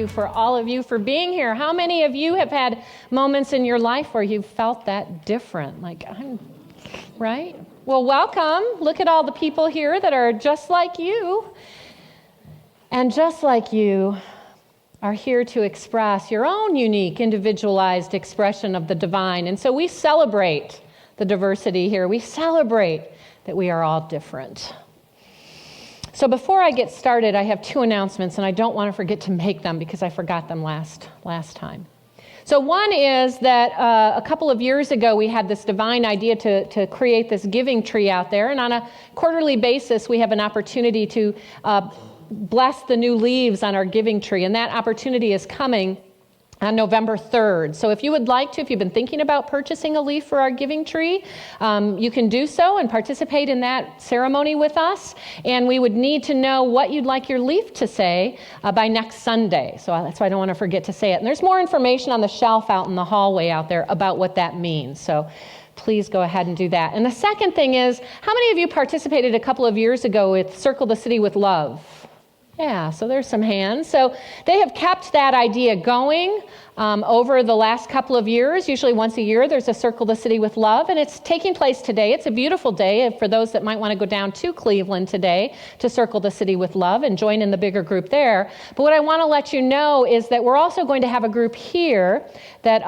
gratitude for all of you for being here. How many of you have had moments in your life where you've felt that different? Right? Well, welcome. Look at all the people here that are just like you. And just like you are here to express your own unique, individualized expression of the divine. And so we celebrate the diversity here. We celebrate that we are all different. So before I get started, I have two announcements, and I don't want to forget to make them because I forgot them last time. So one is that a couple of years ago, we had this divine idea to create this giving tree out there. And on a quarterly basis, we have an opportunity to bless the new leaves on our giving tree. And that opportunity is coming on November 3rd. So if you would like to, if you've been thinking about purchasing a leaf for our giving tree, you can do so and participate in that ceremony with us. And we would need to know what you'd like your leaf to say by next Sunday. So that's why I don't want to forget to say it. And there's more information on the shelf out in the hallway out there about what that means. So please go ahead and do that. And the second thing is, how many of you participated a couple of years ago with Circle the City with Love? Yeah, so there's some hands. So they have kept that idea going over the last couple of years. Usually once a year, there's a Circle the City with Love, and it's taking place today. It's a beautiful day for those that might want to go down to Cleveland today to Circle the City with Love and join in the bigger group there. But what I want to let you know is that we're also going to have a group here that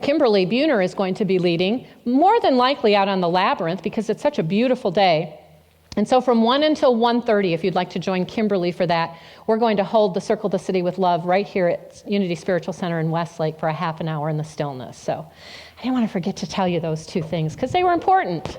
Kimberly Buhner is going to be leading, more than likely out on the Labyrinth because it's such a beautiful day. And so from 1 until 1:30, if you'd like to join Kimberly for that, we're going to hold the Circle the City with Love right here at Unity Spiritual Center in Westlake for a half an hour in the stillness. So I didn't want to forget to tell you those two things because they were important.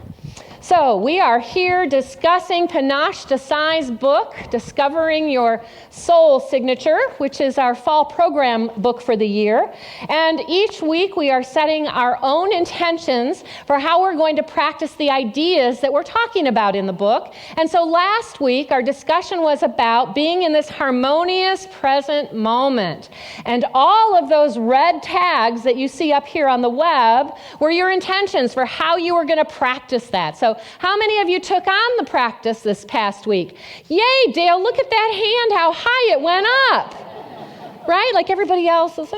So we are here discussing Panache Desai's book, Discovering Your Soul Signature, which is our fall program book for the year. And each week we are setting our own intentions for how we're going to practice the ideas that we're talking about in the book. And so last week our discussion was about being in this harmonious present moment. And all of those red tags that you see up here on the web were your intentions for how you were going to practice that. So how many of you took on the practice this past week? Yay, Dale, look at that hand, how high it went up. Right? Like everybody else is,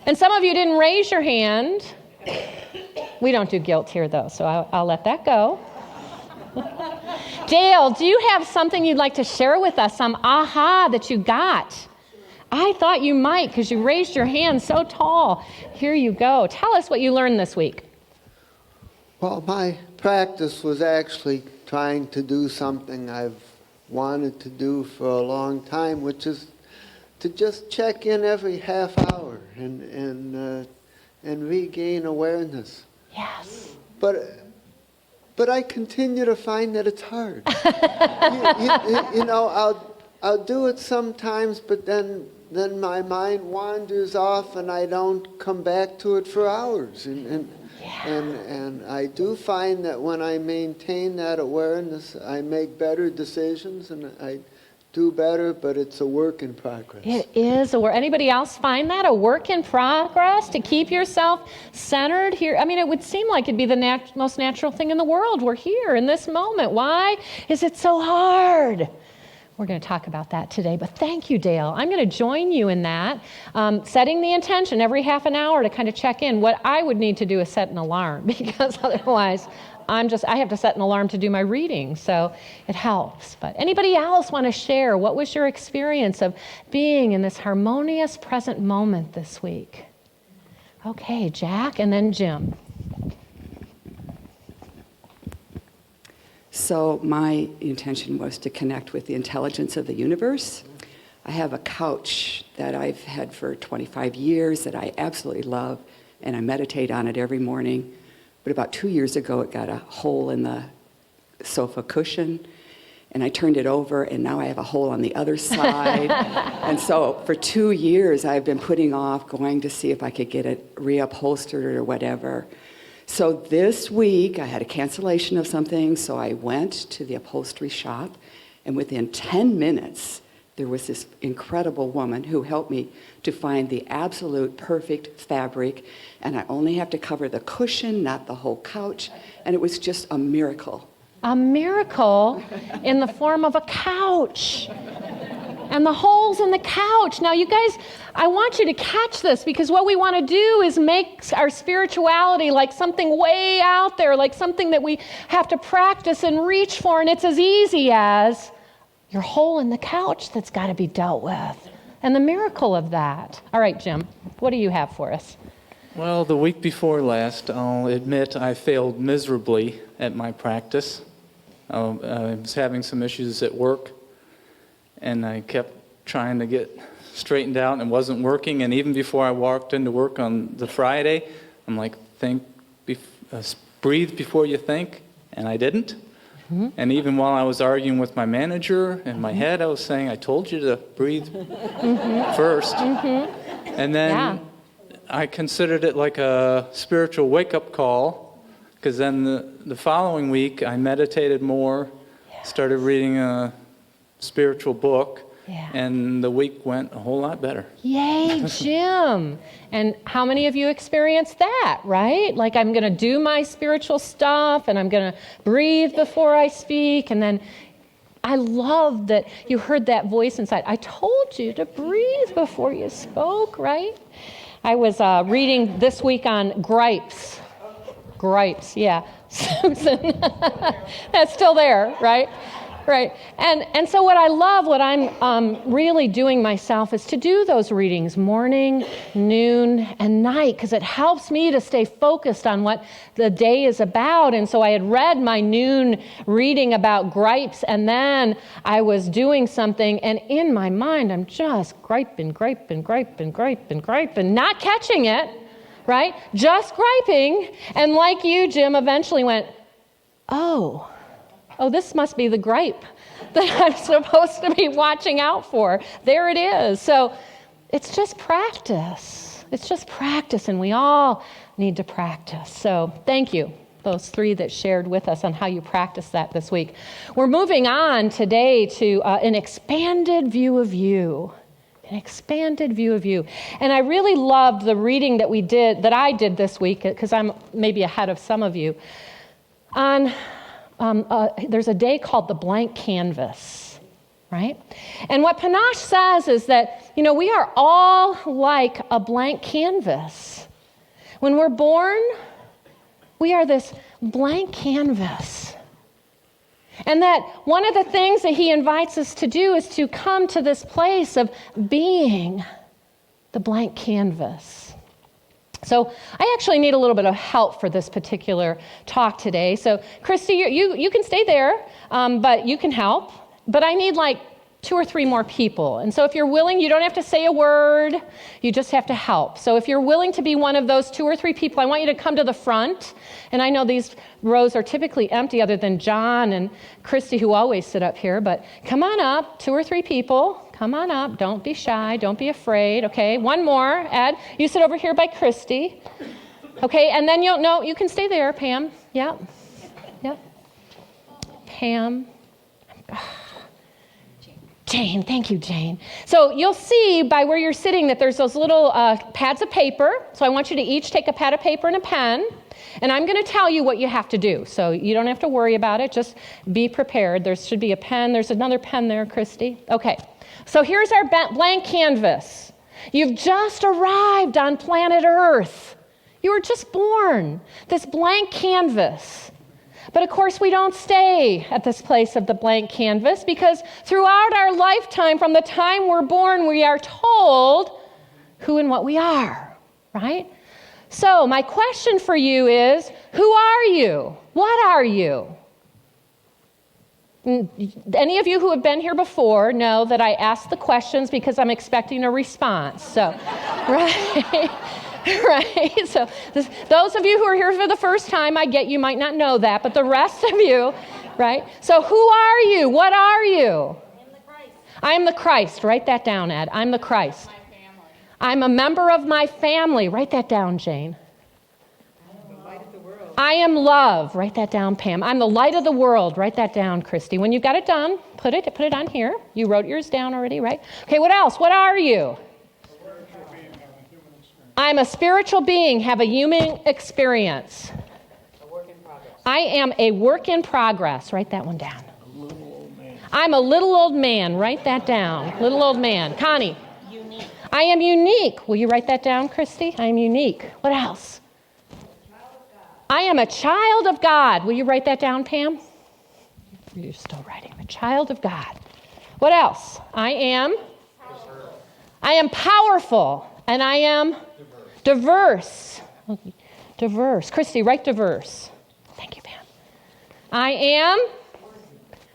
And some of you didn't raise your hand. We don't do guilt here, though, so I'll let that go. Dale, do you have something you'd like to share with us, some aha that you got? I thought you might because you raised your hand so tall. Here you go. Tell us what you learned this week. Well, my practice was actually trying to do something I've wanted to do for a long time, which is to just check in every half hour and regain awareness. Yes. But I continue to find that it's hard. I'll do it sometimes, but then my mind wanders off and I don't come back to it for hours. And I do find that when I maintain that awareness, I make better decisions and I do better, but it's a work in progress. It is a work. Anybody else find that a work in progress to keep yourself centered here? I mean, it would seem like it'd be the most natural thing in the world. We're here in this moment. Why is it so hard? We're going to talk about that today, but thank you, Dale. I'm going to join you in that, setting the intention every half an hour to kind of check in. What I would need to do is set an alarm because otherwise I have to set an alarm to do my reading, so it helps. But anybody else want to share? What was your experience of being in this harmonious present moment this week? Okay, Jack, and then Jim. So my intention was to connect with the intelligence of the universe. I have a couch that I've had for 25 years that I absolutely love, and I meditate on it every morning. But about 2 years ago, it got a hole in the sofa cushion, and I turned it over, and now I have a hole on the other side. And so for 2 years, I've been putting off going to see if I could get it reupholstered or whatever. So this week, I had a cancellation of something, so I went to the upholstery shop, and within 10 minutes, there was this incredible woman who helped me to find the absolute perfect fabric, and I only have to cover the cushion, not the whole couch, and it was just a miracle. A miracle in the form of a couch. and the holes in the couch. Now, you guys, I want you to catch this, because what we want to do is make our spirituality like something way out there, like something that we have to practice and reach for, and it's as easy as your hole in the couch that's got to be dealt with, and the miracle of that. All right, Jim, what do you have for us? Well, the week before last, I'll admit I failed miserably at my practice. I was having some issues at work, and I kept trying to get straightened out, and it wasn't working. And even before I walked into work on the Friday, I'm like, breathe before you think, and I didn't. Mm-hmm. And even while I was arguing with my manager, in my head I was saying, I told you to breathe first. Mm-hmm. And then I considered it like a spiritual wake-up call, because then the following week I meditated more, started reading a spiritual book, and the week went a whole lot better. Yay, Jim. And how many of you experienced that, right? Like, I'm going to do my spiritual stuff, and I'm going to breathe before I speak, and then I love that you heard that voice inside. I told you to breathe before you spoke, right? I was reading this week on gripes. Gripes, yeah. Susan. That's still there, right? Right. And so what I love, what I'm really doing myself, is to do those readings morning, noon, and night, because it helps me to stay focused on what the day is about. And so I had read my noon reading about gripes, and then I was doing something, and in my mind, I'm just griping, not catching it, right? Just griping. And like you, Jim, eventually went, oh, this must be the gripe that I'm supposed to be watching out for. There it is. So it's just practice. It's just practice, and we all need to practice. So thank you, those three that shared with us on how you practice that this week. We're moving on today to an expanded view of you. An expanded view of you. And I really loved the reading that I did this week, because I'm maybe ahead of some of you, on there's a day called the blank canvas, right? And what Panache says is that, we are all like a blank canvas. When we're born, we are this blank canvas. And that one of the things that he invites us to do is to come to this place of being the blank canvas. So I actually need a little bit of help for this particular talk today. So Christy, you can stay there, but you can help. But I need like 2 or 3 more people. And so if you're willing, you don't have to say a word. You just have to help. So if you're willing to be one of those 2 or 3 people, I want you to come to the front. And I know these rows are typically empty other than John and Christy, who always sit up here. But come on up, 2 or 3 people. Come on up. Don't be shy. Don't be afraid. Okay, one more. Ed, you sit over here by Christy. Okay, and then you can stay there, Pam. Yep. Pam. Jane, thank you, Jane. So you'll see by where you're sitting that there's those little pads of paper. So I want you to each take a pad of paper and a pen. And I'm going to tell you what you have to do. So you don't have to worry about it. Just be prepared. There should be a pen. There's another pen there, Christy. Okay. So here's our blank canvas. You've just arrived on planet Earth. You were just born. This blank canvas. But of course, we don't stay at this place of the blank canvas, because throughout our lifetime, from the time we're born, we are told who and what we are, right? So my question for you is, who are you? What are you? Any of you who have been here before know that I ask the questions because I'm expecting a response. So, right? Right? So those of you who are here for the first time, I get you might not know that, but the rest of you, right? So who are you? What are you? I am the Christ. Write that down, Ed. I'm the Christ. I'm a member of my family. Write that down, Jane. I am love. Write that down, Pam. I'm the light of the world. Write that down, Christy. When you've got it done, put it on here. You wrote yours down already, right? Okay, what else? What are you? I'm a spiritual being, have a human experience. A work in progress. I am a work in progress. Write that one down. I'm a little old man. Write that down. Little old man. Connie. Unique. I am unique. Will you write that down, Christy? I am unique. What else? I am a child of God. Will you write that down, Pam? You're still writing. A child of God. What else? I am powerful. And I am diverse. Diverse. Christy, write diverse. Thank you, Pam. I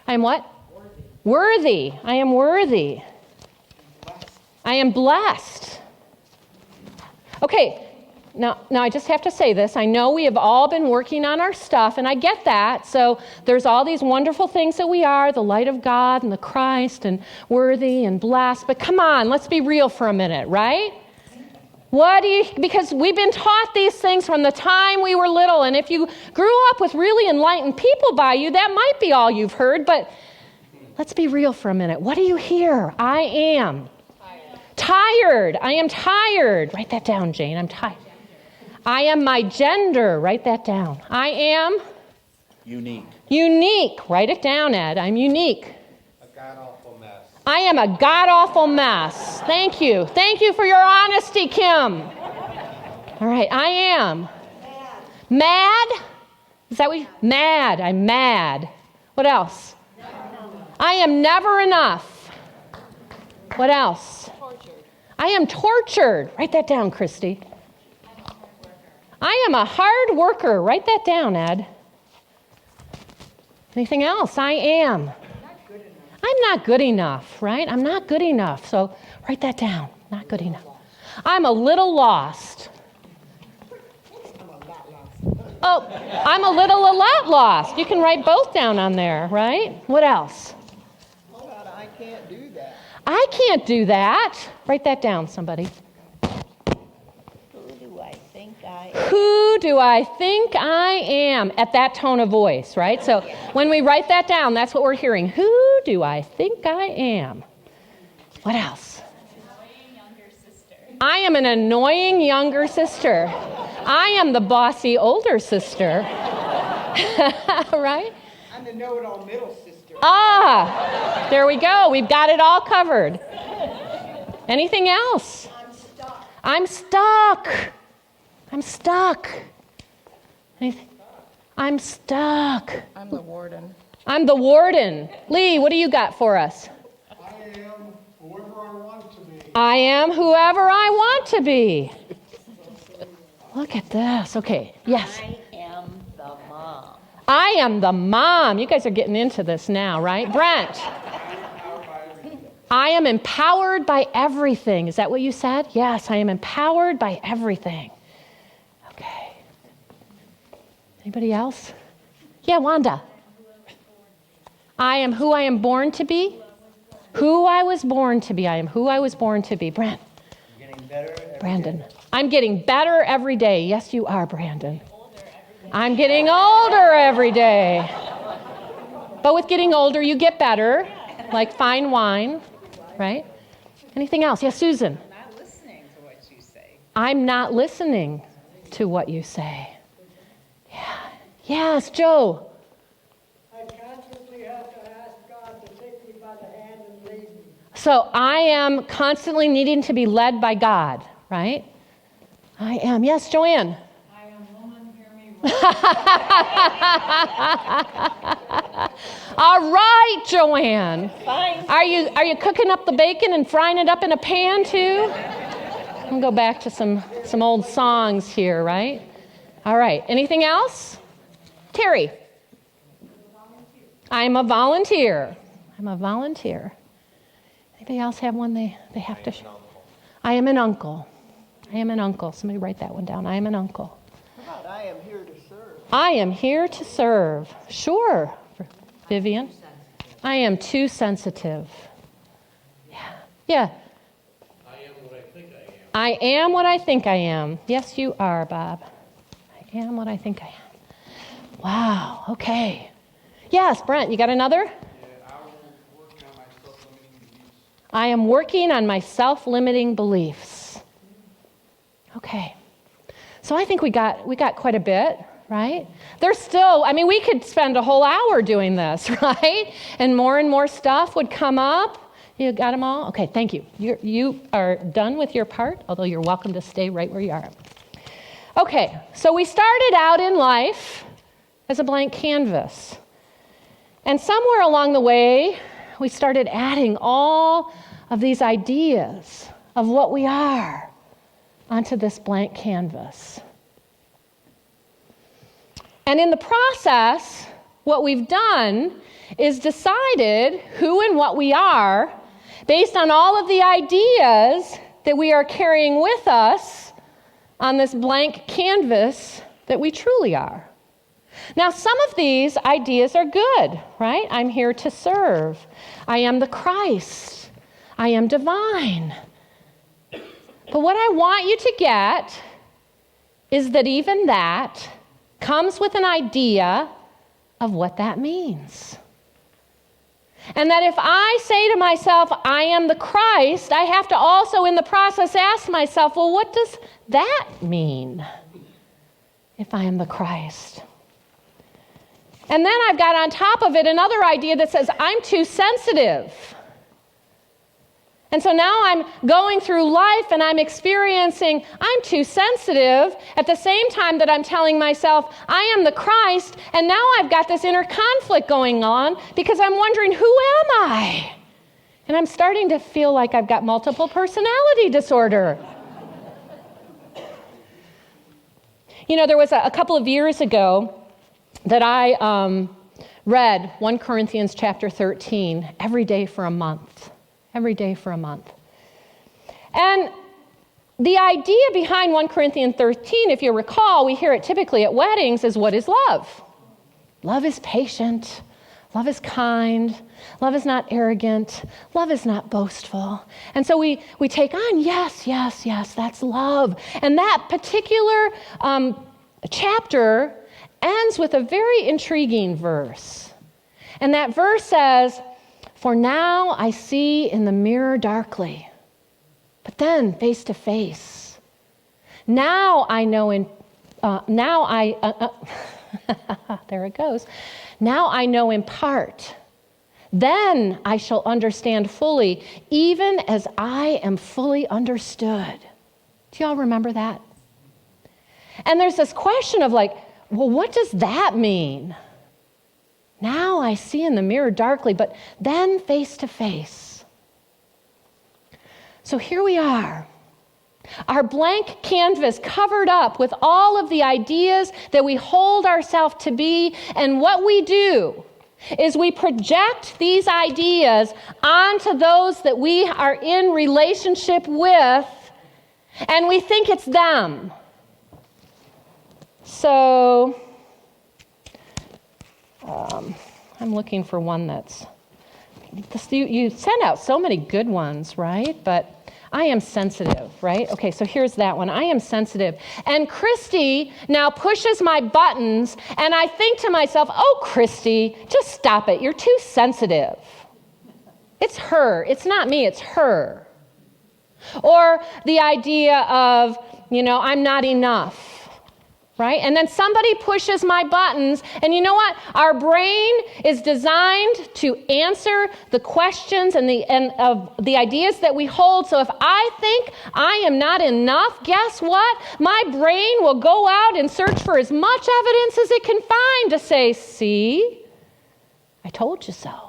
am what? Worthy. I am worthy. I am blessed. Okay, now I just have to say this. I know we have all been working on our stuff, and I get that. So there's all these wonderful things that we are, the light of God and the Christ and worthy and blessed. But come on, let's be real for a minute, right? Because we've been taught these things from the time we were little, and if you grew up with really enlightened people by you, that might be all you've heard, but let's be real for a minute. What do you hear? I am tired. I am tired. Write that down, Jane. I'm tired. I am my gender. Write that down. I am unique. Unique. Write it down, Ed. I'm unique. A god-awful mess. I am a god-awful mess. Thank you. Thank you for your honesty, Kim. All right. I am mad. Is that what mad? I'm mad. What else? I am never enough. What else? I am tortured. Write that down, Christy. I am a hard worker. Write that down, Ed. Anything else? I am. I'm not good enough, right? I'm not good enough. So write that down. Not good enough. I'm a little lost. Oh, I'm a lot lost. You can write both down on there, right? What else? I can't do that. I can't do that. Write that down, somebody. Who do I think I am? Who do I think I am? At that tone of voice, right? So when we write that down, that's what we're hearing. Who do I think I am? What else? I am an annoying younger sister. I am the bossy older sister. Right? I'm the know-it-all middle sister. Ah, there we go. We've got it all covered. Anything else? I'm stuck. I'm stuck. Anything? I'm stuck. I'm the warden. I'm the warden. Lee, what do you got for us? I am whoever I want to be. I am whoever I want to be. Look at this. Okay, yes. I am the mom. I am the mom. You guys are getting into this now, right? Brent. I am empowered by everything. Is that what you said? Yes, I am empowered by everything. Okay. Anybody else? Yeah, Wanda. I am who I am born to be. Who I was born to be. I am who I was born to be. Brent. Brandon. I'm getting better every day. Yes, you are, Brandon. I'm getting older every day. But with getting older, you get better, like fine wine, right? Anything else? Yes, Susan. I'm not listening to what you say. I'm not listening to what you say. Yeah. Yes, Joe. I constantly have to ask God to take me by the hand and lead me. So I am constantly needing to be led by God, right? I am. Yes, Joanne. I am woman, hear me. All right, Joanne. Fine. Are you cooking up the bacon and frying it up in a pan too? We'll go back to some old songs here, right? All right. Anything else? Terry. I'm a volunteer. I'm a volunteer. Anybody else have one they have to? I am an uncle. I am an uncle. Somebody write that one down. I am an uncle. How about I am here to serve? I am here to serve. Sure. Vivian. I am too sensitive. Yeah. Yeah. I am what I think I am. I am what I think I am. Yes, you are, Bob. I am what I think I am. Wow. Okay. Yes, Brent, you got another? I am working on my self-limiting beliefs. Okay. So I think we got quite a bit, right? There's still, I mean, we could spend a whole hour doing this, right? And more stuff would come up. You got them all? Okay, thank you. You are done with your part, although you're welcome to stay right where you are. Okay, so we started out in life as a blank canvas. And somewhere along the way, we started adding all of these ideas of what we are onto this blank canvas. And in the process, what we've done is decided who and what we are based on all of the ideas that we are carrying with us on this blank canvas that we truly are. Now, some of these ideas are good, right? I'm here to serve. I am the Christ. I am divine. But what I want you to get is that even that comes with an idea of what that means. And that if I say to myself, I am the Christ, I have to also in the process ask myself, well, what does that mean if I am the Christ? And then I've got on top of it another idea that says, I'm too sensitive. And so now I'm going through life and I'm experiencing, I'm too sensitive, at the same time that I'm telling myself, I am the Christ, and now I've got this inner conflict going on because I'm wondering, who am I? And I'm starting to feel like I've got multiple personality disorder. You know, there was a couple of years ago that I read 1 Corinthians chapter 13 every day for a month. Every day for a month. And the idea behind 1 Corinthians 13, if you recall, we hear it typically at weddings, is what is love? Love is patient. Love is kind. Love is not arrogant. Love is not boastful. And so we take on, yes, that's love. And that particular chapter ends with a very intriguing verse. And that verse says, for now I see in the mirror darkly, but then face to face. Now I know there it goes. Now I know in part. Then I shall understand fully, even as I am fully understood. Do y'all remember that? And there's this question of like, well, what does that mean? Now I see in the mirror darkly, but then face to face. So here we are, our blank canvas covered up with all of the ideas that we hold ourselves to be, and what we do is we project these ideas onto those that we are in relationship with, and we think it's them. So I'm looking for one that's, you send out so many good ones, right? But I am sensitive, right? Okay, so here's that one. I am sensitive. And Christy now pushes my buttons, and I think to myself, oh, Christy, just stop it. You're too sensitive. It's her. It's not me. It's her. Or the idea of, I'm not enough. Right? And then somebody pushes my buttons, and you know what? Our brain is designed to answer the questions and of the ideas that we hold. So if I think I am not enough, guess what? My brain will go out and search for as much evidence as it can find to say, see, I told you so.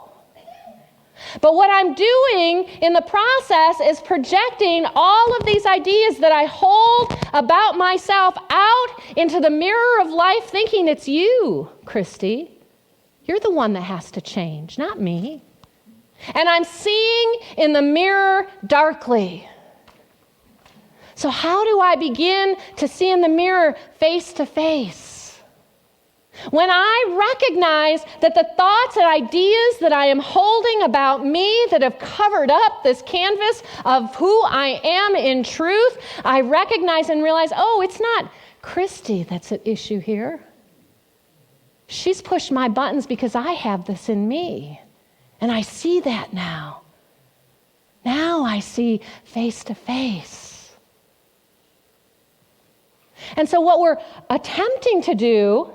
But what I'm doing in the process is projecting all of these ideas that I hold about myself out into the mirror of life, thinking it's you, Christy. You're the one that has to change, not me. And I'm seeing in the mirror darkly. So how do I begin to see in the mirror face to face? When I recognize that the thoughts and ideas that I am holding about me that have covered up this canvas of who I am in truth, I recognize and realize, oh, it's not Christy that's at issue here. She's pushed my buttons because I have this in me. And I see that now. Now I see face to face. And so what we're attempting to do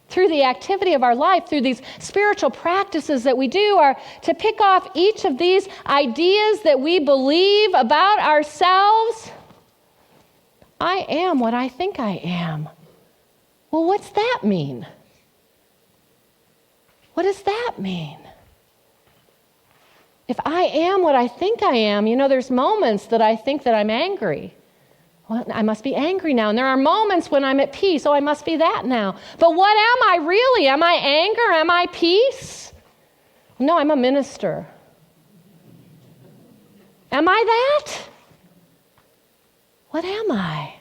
through the activity of our life, through these spiritual practices that we do, are to pick off each of these ideas that we believe about ourselves. I am what I think I am. Well, what's that mean? What does that mean? If I am what I think I am, there's moments that I think that I'm angry. Well, I must be angry now. And there are moments when I'm at peace. Oh, I must be that now. But what am I really? Am I anger? Am I peace? No, I'm a minister. Am I that? What am I?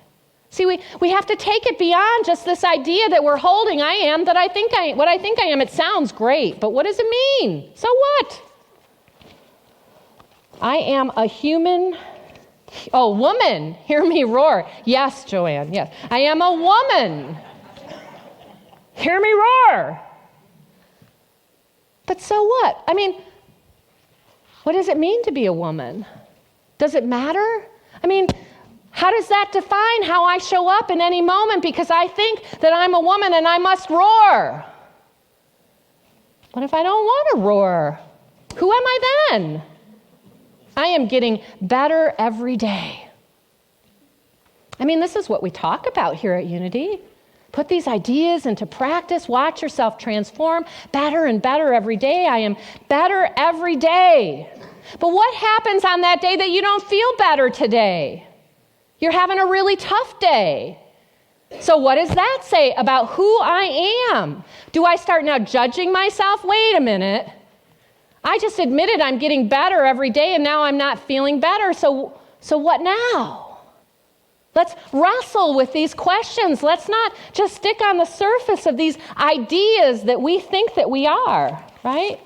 See, we have to take it beyond just this idea that we're holding, I am what I think I am. It sounds great, but what does it mean? So what? I am a human. Oh, woman, hear me roar. Yes, Joanne, yes. I am a woman. Hear me roar. But so what? What does it mean to be a woman? Does it matter? How does that define how I show up in any moment? Because I think that I'm a woman and I must roar. What if I don't want to roar? Who am I then? I am getting better every day. This is what we talk about here at Unity. Put these ideas into practice. Watch yourself transform better and better every day. I am better every day. But what happens on that day that you don't feel better today? You're having a really tough day. So what does that say about who I am? Do I start now judging myself? Wait a minute. I just admitted I'm getting better every day and now I'm not feeling better. So what now? Let's wrestle with these questions. Let's not just stick on the surface of these ideas that we think that we are, right?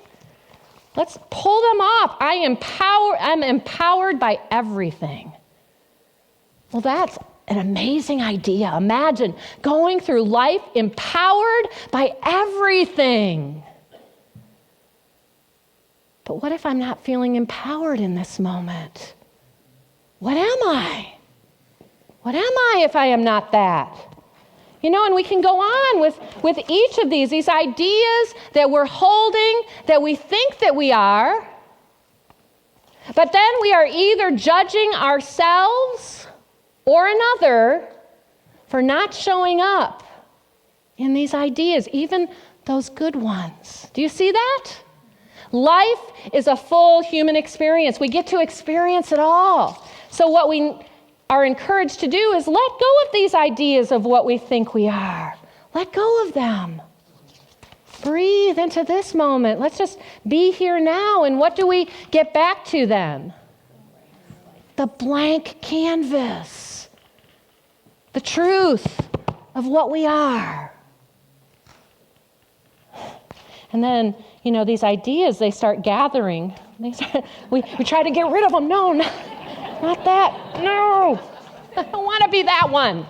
Let's pull them off. I'm empowered by everything. Well, that's an amazing idea. Imagine going through life empowered by everything. But what if I'm not feeling empowered in this moment? What am I? What am I if I am not that? And we can go on with each of these ideas that we're holding, that we think that we are. But then we are either judging ourselves or another for not showing up in these ideas, even those good ones. Do you see that? Life is a full human experience. We get to experience it all. So what we are encouraged to do is let go of these ideas of what we think we are. Let go of them. Breathe into this moment. Let's just be here now. And what do we get back to then? The blank canvas. The truth of what we are. And then, these ideas, they start gathering. We try to get rid of them. No, not that. No, I don't want to be that one.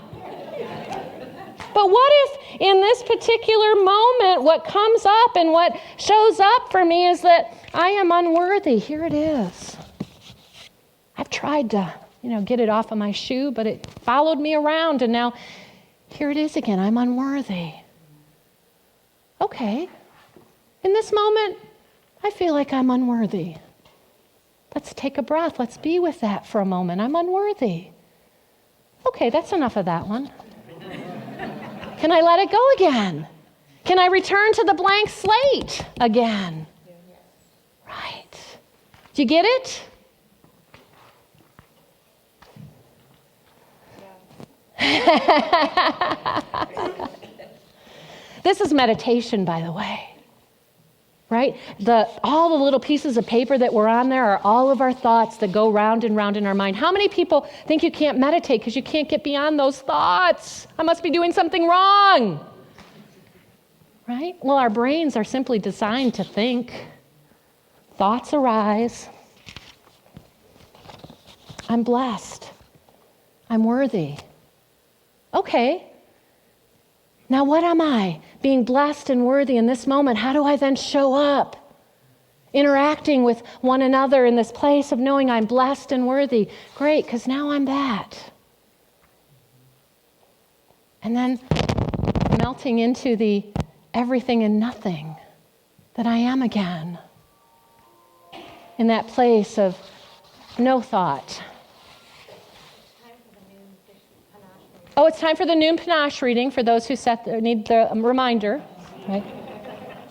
But what if in this particular moment, what comes up and what shows up for me is that I am unworthy? Here it is. I've tried to, get it off of my shoe, but it followed me around, and now here it is again. I'm unworthy. Okay. In this moment, I feel like I'm unworthy. Let's take a breath. Let's be with that for a moment. I'm unworthy. Okay, that's enough of that one. Can I let it go again? Can I return to the blank slate again? Right. Do you get it? This is meditation, by the way. Right? All the little pieces of paper that were on there are all of our thoughts that go round and round in our mind. How many people think you can't meditate because you can't get beyond those thoughts? I must be doing something wrong. Right? Well, our brains are simply designed to think. Thoughts arise. I'm blessed. I'm worthy. Okay. Now what am I? Being blessed and worthy in this moment. How do I then show up? Interacting with one another in this place of knowing I'm blessed and worthy. Great, because now I'm that. And then melting into the everything and nothing that I am again. In that place of no thought. Oh, it's time for the noon panache reading for those who need the reminder. Right?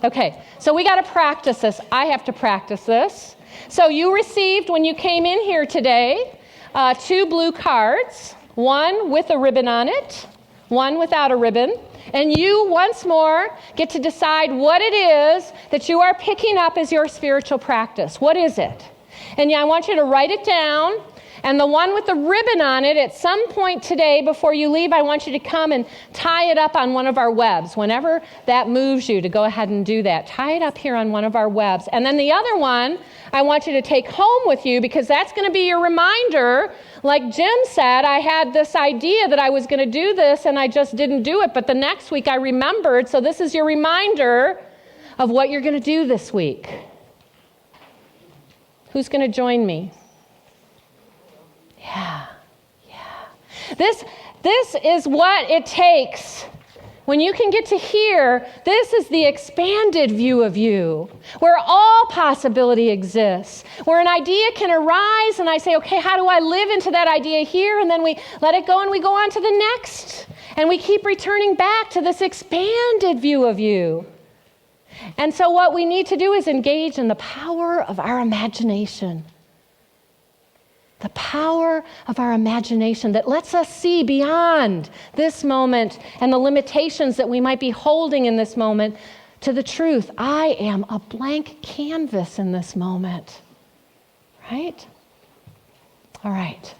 Okay, so we got to practice this. I have to practice this. So you received, when you came in here today, 2 blue cards, one with a ribbon on it, one without a ribbon. And you, once more, get to decide what it is that you are picking up as your spiritual practice. What is it? And I want you to write it down. And the one with the ribbon on it, at some point today before you leave, I want you to come and tie it up on one of our webs. Whenever that moves you to go ahead and do that, tie it up here on one of our webs. And then the other one, I want you to take home with you, because that's going to be your reminder. Like Jim said, I had this idea that I was going to do this and I just didn't do it. But the next week I remembered. So this is your reminder of what you're going to do this week. Who's going to join me? Yeah. This is what it takes. When you can get to here, this is the expanded view of you, where all possibility exists, where an idea can arise and I say, okay, how do I live into that idea here? And then we let it go and we go on to the next. And we keep returning back to this expanded view of you. And so what we need to do is engage in the power of our imagination. The power of our imagination that lets us see beyond this moment and the limitations that we might be holding in this moment to the truth. I am a blank canvas in this moment. Right? All right.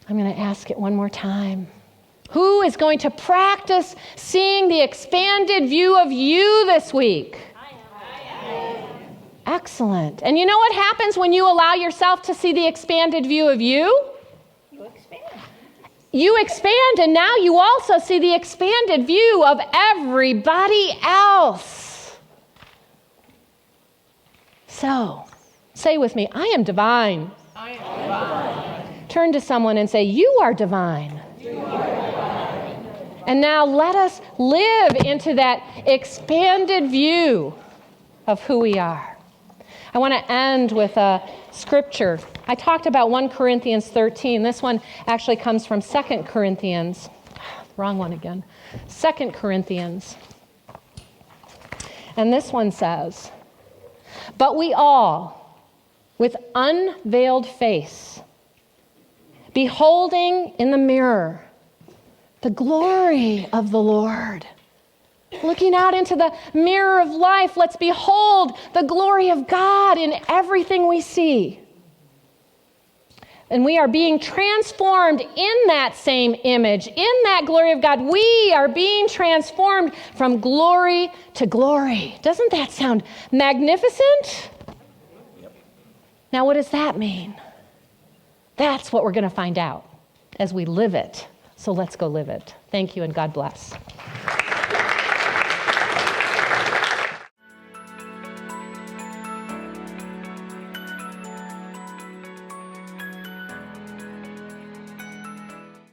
I'm going to ask it one more time. Who is going to practice seeing the expanded view of you this week? Excellent. And you know what happens when you allow yourself to see the expanded view of you? You expand. You expand, and now you also see the expanded view of everybody else. So, say with me, I am divine. I am divine. Turn to someone and say, you are divine. You are divine. And now let us live into that expanded view of who we are. I want to end with a scripture. I talked about 1 Corinthians 13. This one actually comes from 2 Corinthians. Wrong one again. 2 Corinthians. And this one says, but we all, with unveiled face, beholding in the mirror the glory of the Lord. Looking out into the mirror of life, let's behold the glory of God in everything we see. And we are being transformed in that same image, in that glory of God. We are being transformed from glory to glory. Doesn't that sound magnificent? Now, what does that mean? That's what we're going to find out as we live it. So let's go live it. Thank you, and God bless.